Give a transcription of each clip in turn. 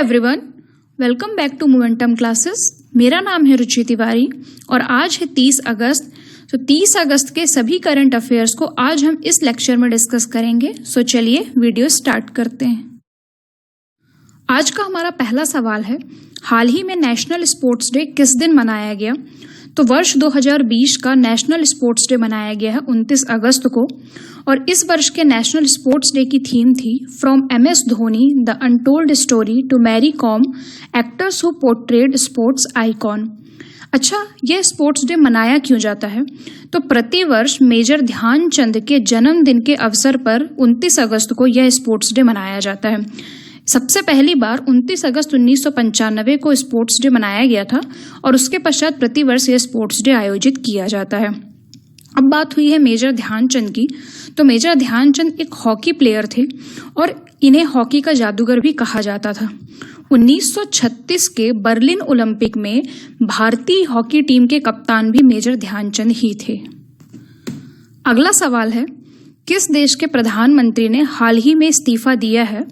Everyone, welcome back to Momentum classes. मेरा नाम है रुचि तिवारी और आज है 30 अगस्त। तो 30 अगस्त के सभी करंट अफेयर्स को आज हम इस लेक्चर में डिस्कस करेंगे। सो चलिए वीडियो स्टार्ट करते हैं। आज का हमारा पहला सवाल है, हाल ही में नेशनल स्पोर्ट्स डे किस दिन मनाया गया? तो वर्ष 2020 का नेशनल स्पोर्ट्स डे मनाया गया है 29 अगस्त को और इस वर्ष के नेशनल स्पोर्ट्स डे की थीम थी from MS Dhoni the untold story to Mary Kom actors who portrayed sports icon. अच्छा, यह स्पोर्ट्स डे मनाया क्यों जाता है? तो प्रतिवर्ष मेजर ध्यानचंद के जन्मदिन के अवसर पर 29 अगस्त को यह स्पोर्ट्स डे मनाया जाता है। सबसे पहली बार 29 अगस्त 1995 को स्पोर्ट्स डे मनाया गया था और उसके पश्चात प्रतिवर्ष यह स्पोर्ट्स डे आयोजित किया जाता है। अब बात हुई है मेजर ध्यानचंद की। तो मेजर ध्यानचंद एक हॉकी प्लेयर थे और इन्हें हॉकी का जादूगर भी कहा जाता था। 1936 के बर्लिन ओलंपिक में भारतीय हॉकी टीम के कप्तान भी मेजर ध्यानचंद ही थे। अगला सवाल है, किस देश के प्रधानमंत्री ने हाल ही में इस्तीफा दिया है?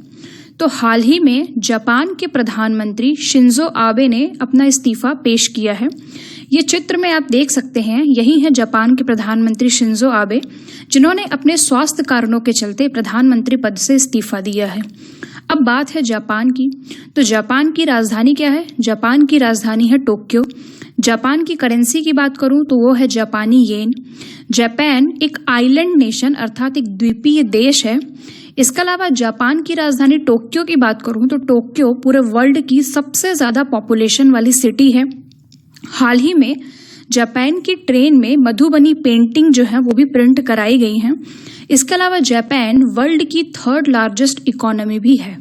तो हाल ही में जापान के प्रधानमंत्री शिंजो आबे ने अपना इस्तीफा पेश किया है। ये चित्र में आप देख सकते हैं, यही है जापान के प्रधानमंत्री शिंजो आबे, जिन्होंने अपने स्वास्थ्य कारणों के चलते प्रधानमंत्री पद से इस्तीफा दिया है। अब बात है जापान की। तो जापान की राजधानी क्या है? जापान की राजधानी है टोक्यो। जापान की करेंसी की बात करूं तो वो है जापानी येन। जापान एक आइलैंड नेशन अर्थात एक द्वीपीय देश है। इसके अलावा जापान की राजधानी टोक्यो की बात करूं तो टोक्यो पूरे वर्ल्ड की सबसे ज्यादा पॉपुलेशन वाली सिटी है। हाल ही में जापान की ट्रेन में मधुबनी पेंटिंग जो है वो भी प्रिंट कराई गई हैं। इसके अलावा जापान वर्ल्ड की 3rd लार्जेस्ट इकोनॉमी भी है।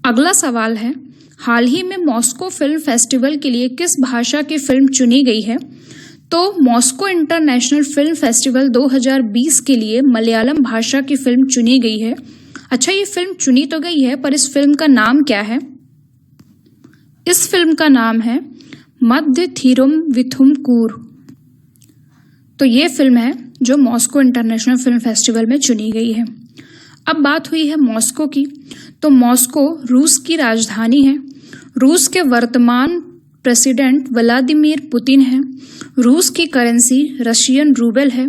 अगला सवाल है, हाल ही में मॉस्को फिल्म फेस्टिवल के लिए किस भाषा की फिल्म चुनी गई है? तो मॉस्को इंटरनेशनल फिल्म फेस्टिवल 2020 के लिए मलयालम भाषा की फिल्म चुनी गई है। अच्छा, ये फिल्म चुनी तो गई है, पर इस फिल्म का नाम क्या है? इस फिल्म का नाम है मध्य थिरुविथुम कूर। तो ये फिल्म है जो मॉस्को इंटरनेशनल फिल्म फेस्टिवल में चुनी गई है। अब बात हुई है मॉस्को की। तो मॉस्को रूस की राजधानी है। रूस के वर्तमान प्रेसिडेंट व्लादिमीर पुतिन है। रूस की करेंसी रशियन रूबल है।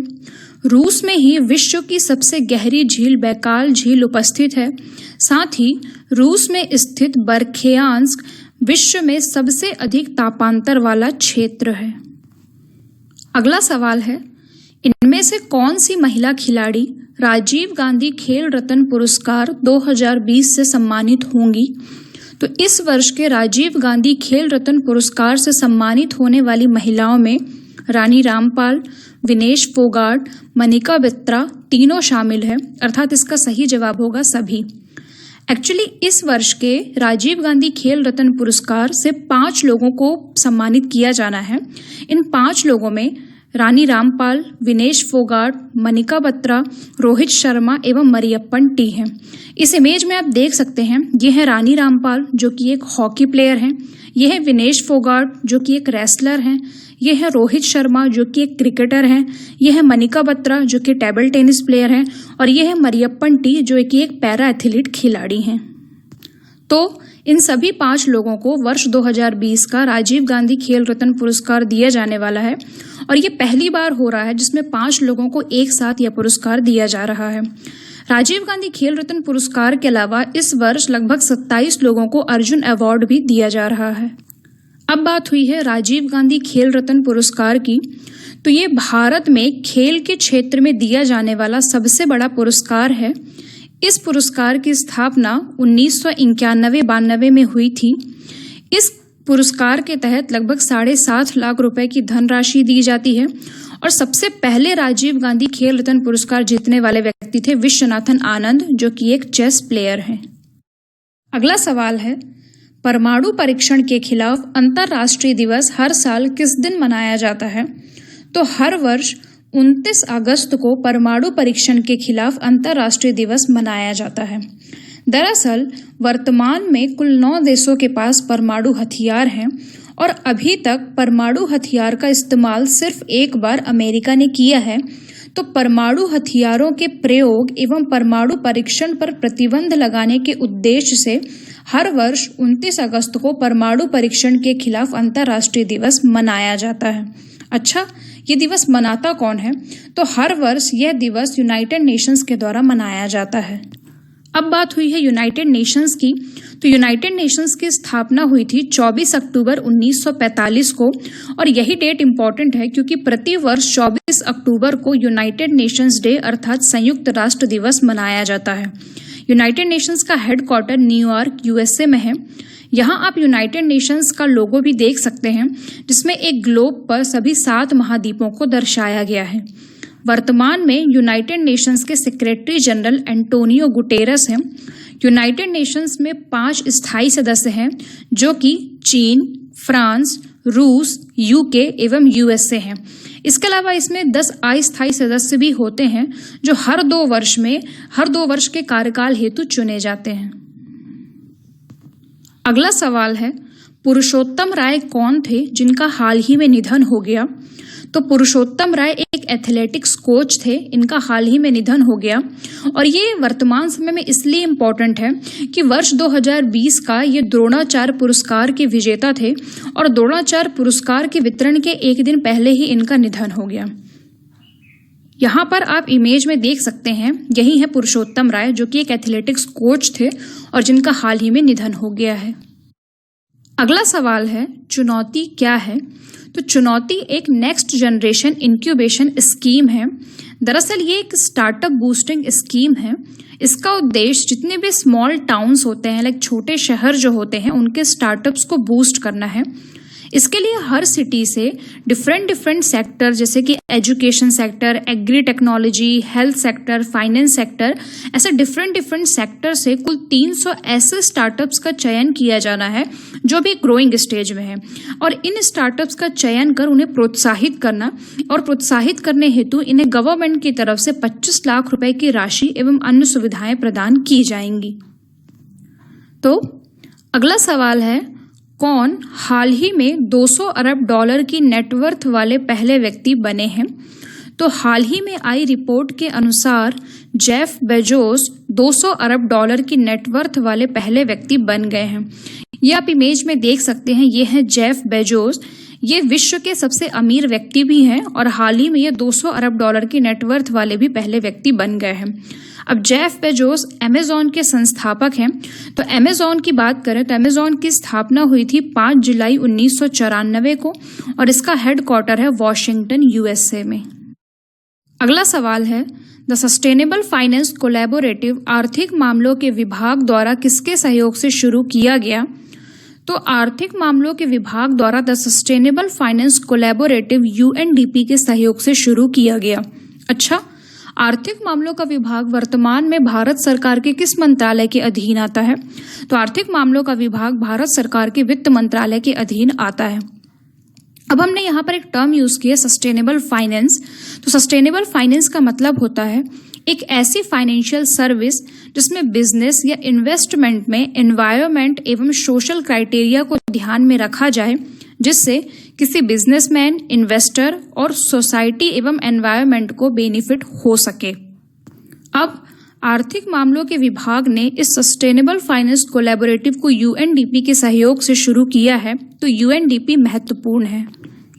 रूस में ही विश्व की सबसे गहरी झील बैकाल झील उपस्थित है। साथ ही रूस में स्थित बरखेयांस्क विश्व में सबसे अधिक तापांतर वाला क्षेत्र है। अगला सवाल है, इनमें से कौन सी महिला खिलाड़ी राजीव गांधी खेल रत्न पुरस्कार 2020 से सम्मानित होंगी? तो इस वर्ष के राजीव गांधी खेल रत्न पुरस्कार से सम्मानित होने वाली महिलाओं में रानी रामपाल, विनेश फोगाट, मनिका बत्रा तीनों शामिल है। अर्थात इसका सही जवाब होगा सभी। एक्चुअली इस वर्ष के राजीव गांधी खेल रत्न पुरस्कार से 5 लोगों को सम्मानित किया जाना है। इन 5 लोगों में रानी रामपाल, विनेश फोगाट, मनिका बत्रा, रोहित शर्मा एवं मरियप्पन टी हैं। इस इमेज में आप देख सकते हैं, ये है रानी रामपाल जो कि एक हॉकी प्लेयर हैं, ये है विनेश फोगाट जो कि एक रेसलर हैं, ये है रोहित शर्मा जो कि एक क्रिकेटर हैं, ये है मनिका बत्रा जो कि टेबल टेनिस प्लेयर हैं और ये है मरियप्पन टी जो कि एक पैरा एथलीट खिलाड़ी हैं। तो इन सभी 5 लोगों को वर्ष 2020 का राजीव गांधी खेल रत्न पुरस्कार दिया जाने वाला है और ये पहली बार हो रहा है जिसमें 5 लोगों को एक साथ यह पुरस्कार दिया जा रहा है। राजीव गांधी खेल रत्न पुरस्कार के अलावा इस वर्ष लगभग 27 लोगों को अर्जुन अवार्ड भी दिया जा रहा है। अब बात हुई है राजीव गांधी खेल रत्न पुरस्कार की। तो ये भारत में खेल के क्षेत्र में दिया जाने वाला सबसे बड़ा पुरस्कार है। इस पुरस्कार की स्थापना 1991-92 में हुई थी। इस पुरस्कार के तहत लगभग 7.5 लाख रुपए की धनराशि दी जाती है और सबसे पहले राजीव गांधी खेल रत्न पुरस्कार जीतने वाले व्यक्ति थे विश्वनाथन आनंद जो कि एक चेस प्लेयर हैं। अगला सवाल है, परमाणु परीक्षण के खिलाफ अंतर्राष्ट्रीय दिवस हर साल किस दिन मनाया जाता है? तो हर वर्ष 29 अगस्त को परमाणु परीक्षण के खिलाफ अंतर्राष्ट्रीय दिवस मनाया जाता है। दरअसल वर्तमान में कुल 9 देशों के पास परमाणु हथियार हैं और अभी तक परमाणु हथियार का इस्तेमाल सिर्फ एक बार अमेरिका ने किया है। तो परमाणु हथियारों के प्रयोग एवं परमाणु परीक्षण पर प्रतिबंध लगाने के उद्देश्य से हर वर्ष 29 अगस्त को परमाणु परीक्षण के खिलाफ अंतर्राष्ट्रीय दिवस मनाया जाता है। अच्छा, ये दिवस मनाता कौन है? तो हर वर्ष यह दिवस यूनाइटेड नेशंस के द्वारा मनाया जाता है। अब बात हुई है यूनाइटेड नेशंस की, तो यूनाइटेड नेशंस की स्थापना हुई थी 24 अक्टूबर 1945 को, और यही डेट इम्पॉर्टेंट है क्योंकि प्रति वर्ष 24 अक्टूबर को यूनाइटेड नेशंस डे अर्थात संयुक्त राष्ट्र दिवस मनाया जाता है। यूनाइटेड नेशंस का हेडक्वार्टर न्यूयॉर्क यूएसए में है। यहाँ आप यूनाइटेड नेशंस का लोगो भी देख सकते हैं, जिसमें एक ग्लोब पर सभी 7 महाद्वीपों को दर्शाया गया है। वर्तमान में यूनाइटेड नेशंस के सेक्रेटरी जनरल एंटोनियो गुटेरस हैं। यूनाइटेड नेशंस में 5 स्थायी सदस्य हैं, जो कि चीन, फ्रांस, रूस, यूके एवं यूएसए हैं। इसके अलावा इसमें 10 अस्थायी सदस्य भी होते हैं, जो हर 2 वर्ष के कार्यकाल हेतु चुने जाते हैं। अगला सवाल है, पुरुषोत्तम राय कौन थे जिनका हाल ही में निधन हो गया? तो पुरुषोत्तम राय एक एथलेटिक्स कोच थे, इनका हाल ही में निधन हो गया। और ये वर्तमान समय में इसलिए इम्पोर्टेंट है कि वर्ष 2020 का ये द्रोणाचार्य पुरस्कार के विजेता थे, और द्रोणाचार्य पुरस्कार के वितरण के एक दिन पहले ही इनका निधन हो गया। यहाँ पर आप इमेज में देख सकते हैं, यही है पुरुषोत्तम राय, जो कि एक एथलेटिक्स कोच थे और जिनका हाल ही में निधन हो गया है। अगला सवाल है, चुनौती क्या है? तो चुनौती एक नेक्स्ट जनरेशन इंक्यूबेशन स्कीम है। दरअसल ये एक स्टार्टअप बूस्टिंग स्कीम है। इसका उद्देश्य जितने भी स्मॉल टाउन्स होते हैं, लाइक छोटे शहर जो होते हैं, उनके स्टार्टअप्स को बूस्ट करना है। इसके लिए हर सिटी से डिफरेंट सेक्टर, जैसे कि education sector, agri technology, health sector, finance sector, ऐसे डिफरेंट सेक्टर से कुल 300 ऐसे स्टार्टअप्स का चयन किया जाना है जो भी ग्रोइंग स्टेज में है, और इन स्टार्टअप्स का चयन कर उन्हें प्रोत्साहित करना, और प्रोत्साहित करने हेतु इन्हें गवर्नमेंट की तरफ से 25 लाख रुपए की राशि एवं अन्य सुविधाएं प्रदान की जाएंगी। तो अगला सवाल है, कौन हाल ही में 200 अरब डॉलर की नेटवर्थ वाले पहले व्यक्ति बने हैं? तो हाल ही में आई रिपोर्ट के अनुसार जेफ बेजोस 200 अरब डॉलर की नेटवर्थ वाले पहले व्यक्ति बन गए हैं। ये आप इमेज में देख सकते हैं, ये है जेफ बेजोस। ये विश्व के सबसे अमीर व्यक्ति भी हैं, और हाल ही में ये 200 अरब डॉलर की नेटवर्थ वाले भी पहले व्यक्ति बन गए हैं। अब जेफ बेजोस अमेजॉन के संस्थापक हैं। तो अमेजॉन की बात करें तो अमेजॉन की स्थापना हुई थी 5 जुलाई 1994 को, और इसका हेडक्वार्टर है वॉशिंगटन यूएसए में। अगला सवाल है, द सस्टेनेबल फाइनेंस कोलैबोरेटिव आर्थिक मामलों के विभाग द्वारा किसके सहयोग से शुरू किया गया? तो आर्थिक मामलों के विभाग द्वारा the sustainable finance collaborative UNDP के सहयोग से शुरू किया गया। अच्छा, आर्थिक मामलों का विभाग वर्तमान में भारत सरकार के किस मंत्रालय के अधीन आता है? तो आर्थिक मामलों का विभाग भारत सरकार के वित्त मंत्रालय के अधीन आता है। अब हमने यहाँ पर एक टर्म यूज किया, सस्टेनेबल फाइनेंस। तो सस्टेनेबल फाइनेंस का मतलब होता है एक ऐसी फाइनेंशियल सर्विस जिसमें बिजनेस या इन्वेस्टमेंट में एनवायरनमेंट एवं सोशल क्राइटेरिया को ध्यान में रखा जाए, जिससे किसी बिजनेसमैन, इन्वेस्टर और सोसाइटी एवं एनवायरनमेंट को बेनिफिट हो सके। अब आर्थिक मामलों के विभाग ने इस सस्टेनेबल फाइनेंस कोलैबोरेटिव को यूएनडीपी के सहयोग से शुरू किया है। तो यूएनडीपी महत्वपूर्ण है।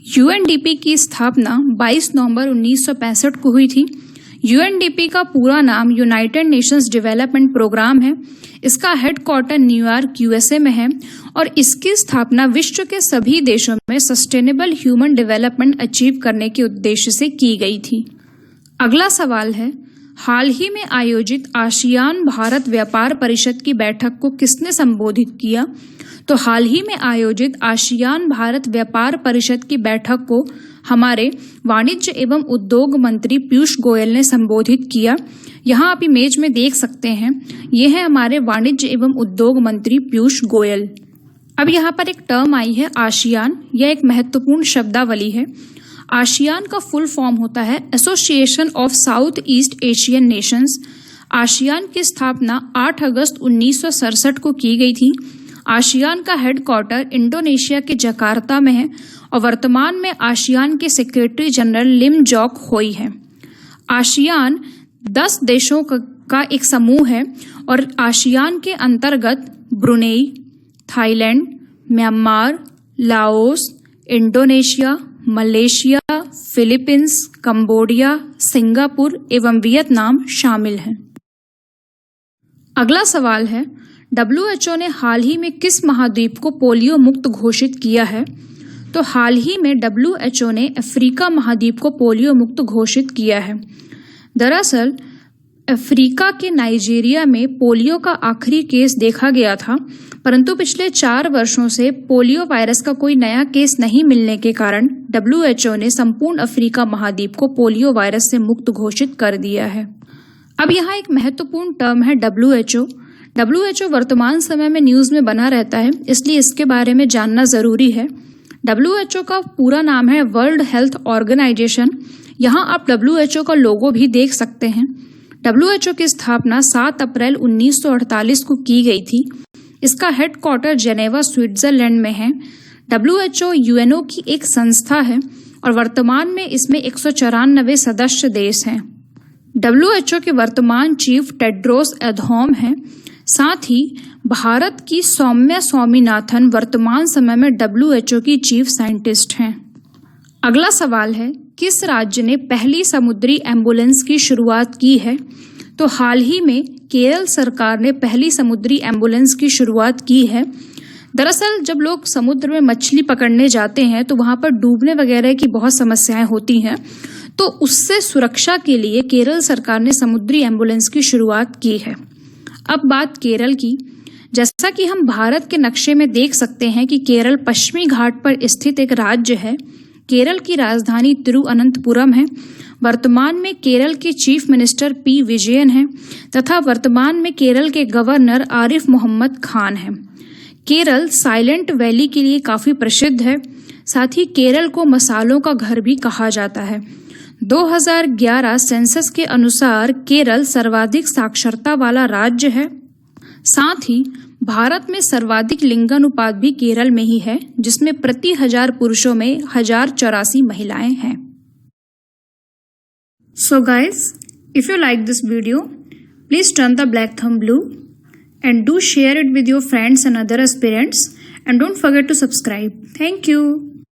यूएनडीपी की स्थापना 22 नवंबर 1965 को हुई थी। यूएनडीपी का पूरा नाम यूनाइटेड नेशंस डेवलपमेंट प्रोग्राम है। इसका हेडक्वार्टर न्यूयॉर्क यूएसए में है, और इसकी स्थापना विश्व के सभी देशों में सस्टेनेबल ह्यूमन डेवलपमेंट अचीव करने के उद्देश्य से की गई थी। अगला सवाल है, हाल ही में आयोजित आसियान भारत व्यापार परिषद की बैठक को किसने संबोधित किया? तो हाल ही में आयोजित आसियान भारत व्यापार परिषद की बैठक को हमारे वाणिज्य एवं उद्योग मंत्री पीयूष गोयल ने संबोधित किया। यहाँ आप इमेज में देख सकते हैं, ये है हमारे वाणिज्य एवं उद्योग मंत्री पीयूष गोयल। अब यहाँ पर एक टर्म आई है आसियान, यह एक महत्वपूर्ण शब्दावली है। आसियान का फुल फॉर्म होता है association of south east Asian Nations. ASEAN की स्थापना 8 अगस्त 1967 को की गई थी। आसियान का हेडक्वार्टर इंडोनेशिया के जकार्ता में है, और वर्तमान में आसियान के सेक्रेटरी जनरल लिम जॉक होई है। आसियान 10 देशों का एक समूह है, और आसियान के अंतर्गत Brunei, Thailand, Myanmar, Laos, Indonesia, Malaysia, Philippines, Cambodia, Singapore एवं वियतनाम शामिल हैं। अगला सवाल है, WHO ने हाल ही में किस महाद्वीप को पोलियो मुक्त घोषित किया है? तो हाल ही में WHO ने अफ्रीका महाद्वीप को पोलियो मुक्त घोषित किया है। दरअसल अफ्रीका के नाइजीरिया में पोलियो का आखिरी केस देखा गया था, परंतु पिछले 4 वर्षों से पोलियो वायरस का कोई नया केस नहीं मिलने के कारण WHO ने संपूर्ण अफ्रीका महाद्वीप को पोलियो वायरस से मुक्त घोषित कर दिया है। अब यहाँ एक महत्वपूर्ण टर्म है WHO। WHO वर्तमान समय में न्यूज़ में बना रहता है, इसलिए इसके बारे में जानना ज़रूरी है। WHO का पूरा नाम है वर्ल्ड हेल्थ ऑर्गेनाइजेशन। यहाँ आप WHO का लोगो भी देख सकते हैं। WHO की स्थापना 7 अप्रैल 1948 को की गई थी। इसका हेडक्वार्टर जेनेवा, स्विट्जरलैंड में है। WHO UNO की एक संस्था है और वर्तमान में इसमें 194 सदस्य देश हैं। WHO के वर्तमान चीफ टेड्रोस एधनॉम हैं। साथ ही भारत की सौम्या स्वामीनाथन वर्तमान समय में WHO की चीफ साइंटिस्ट हैं। अगला सवाल है, किस राज्य ने पहली समुद्री एम्बुलेंस की शुरुआत की है? तो हाल ही में केरल सरकार ने पहली समुद्री एम्बुलेंस की शुरुआत की है। दरअसल जब लोग समुद्र में मछली पकड़ने जाते हैं तो वहां पर डूबने वगैरह की बहुत समस्याएं होती हैं, तो उससे सुरक्षा के लिए केरल सरकार ने समुद्री एम्बुलेंस की शुरुआत की है। अब बात केरल की। जैसा कि हम भारत के नक्शे में देख सकते हैं कि केरल पश्चिमी घाट पर स्थित एक राज्य है। केरल की राजधानी तिरुअनंतपुरम है। वर्तमान में केरल के चीफ मिनिस्टर P. विजयन हैं तथा वर्तमान में केरल के गवर्नर आरिफ मोहम्मद खान हैं। केरल साइलेंट वैली के लिए काफ़ी प्रसिद्ध है। साथ ही केरल को मसालों का घर भी कहा जाता है। 2011 सेंसस के अनुसार केरल सर्वाधिक साक्षरता वाला राज्य है। साथ ही भारत में सर्वाधिक लिंगानुपात भी केरल में ही है, जिसमें प्रति 1000 पुरुषों में 1084 महिलाएं हैं। So guys, if you like this video, please turn the black thumb blue and do share it with your friends and other aspirants, and don't forget to subscribe. Thank you.